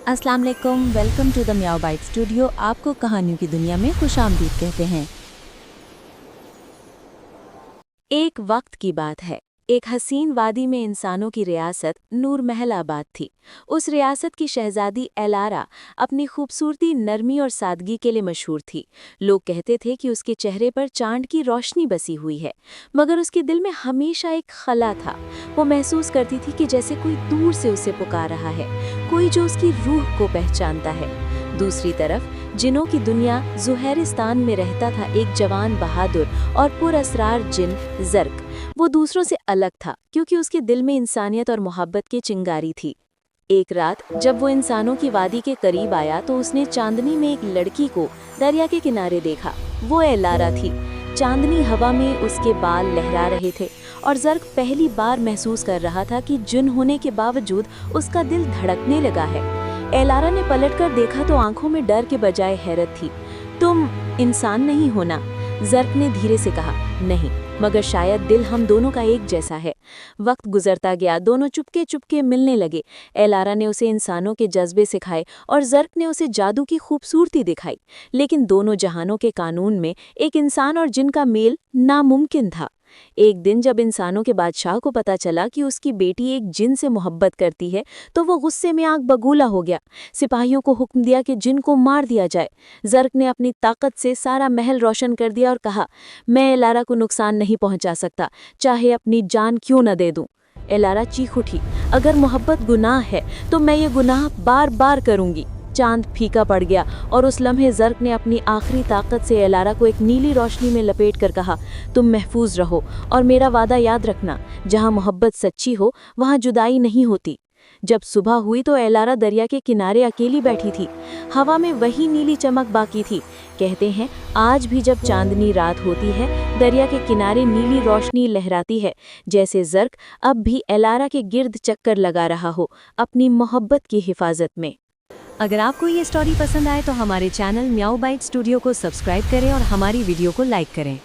अस्सलाम वालेकुम, welcome to the meow bite studio. आपको कहानियों की दुनिया में खुशामदीद कहते हैं। एक वक्त की बात है, एक हसीन वादी में इंसानों की रियासत नूर महल आबाद थी। उस रियासत की शहजादी एलारा अपनी खूबसूरती, नरमी और सादगी के लिए मशहूर थी। लोग कहते थे कि उसके चेहरे पर चांद की रोशनी बसी हुई है, मगर उसके दिल में हमेशा एक खला था। वो महसूस करती थी कि जैसे कोई दूर से उसे पुकार रहा है, कोई जो उसकी रूह को पहचानता है। दूसरी तरफ जिनों की दुनिया ज़ुहैरिस्तान में रहता था एक जवान बहादुर और पुरअसरार जिन ज़र्क। वो दूसरों से अलग था क्योंकि उसके दिल में इंसानियत और मोहब्बत की चिंगारी थी। एक रात जब वो इंसानों की वादी के करीब आया तो उसने चांदनी में एक लड़की को दरिया के किनारे देखा। वो एलारा थी। चांदनी हवा में उसके बाल लहरा रहे थे और ज़र्क पहली बार महसूस कर रहा था कि जिन होने के बावजूद उसका दिल धड़कने लगा है। एलारा ने पलटकर देखा तो आंखों में डर के बजाय हैरत थी। तुम इंसान नहीं हो ना? ज़र्क ने धीरे से कहा। नहीं, मगर शायद दिल हम दोनों का एक जैसा है। वक्त गुजरता गया, दोनों चुपके चुपके मिलने लगे। एलारा ने उसे इंसानों के जज्बे सिखाए और ज़र्क ने उसे जादू की खूबसूरती दिखाई। लेकिन दोनों जहानों के कानून में एक इंसान और जिन का मेल नामुमकिन था। एक दिन जब इंसानों के बादशाह को पता चला कि उसकी बेटी एक जिन से मोहब्बत करती है, तो वो गुस्से में आग बगूला हो गया। सिपाहियों को हुक्म दिया कि जिन को मार दिया जाए। ज़र्क ने अपनी ताकत से सारा महल रोशन कर दिया और कहा, मैं एलारा को नुकसान नहीं पहुंचा सकता, चाहे अपनी जान क्यों न दे दूं। एलारा चीख उठी, अगर मोहब्बत गुनाह है तो मैं ये गुनाह बार बार करूंगी। चांद फीका पड़ गया और उस लम्हे ज़र्क ने अपनी आखिरी ताकत से एलारा को एक नीली रोशनी में लपेट कर कहा, तुम महफूज रहो और मेरा वादा याद रखना, जहाँ मोहब्बत सच्ची हो वहाँ जुदाई नहीं होती। जब सुबह हुई तो एलारा दरिया के किनारे अकेली बैठी थी। हवा में वही नीली चमक बाकी थी। कहते हैं आज भी जब चांदनी रात होती है, दरिया के किनारे नीली रोशनी लहराती है, जैसे ज़र्क अब भी एलारा के गिर्द चक्कर लगा रहा हो, अपनी मोहब्बत की हिफाजत में। अगर आपको ये स्टोरी पसंद आए तो हमारे चैनल म्याओ बाइट स्टूडियो को सब्सक्राइब करें और हमारी वीडियो को लाइक करें।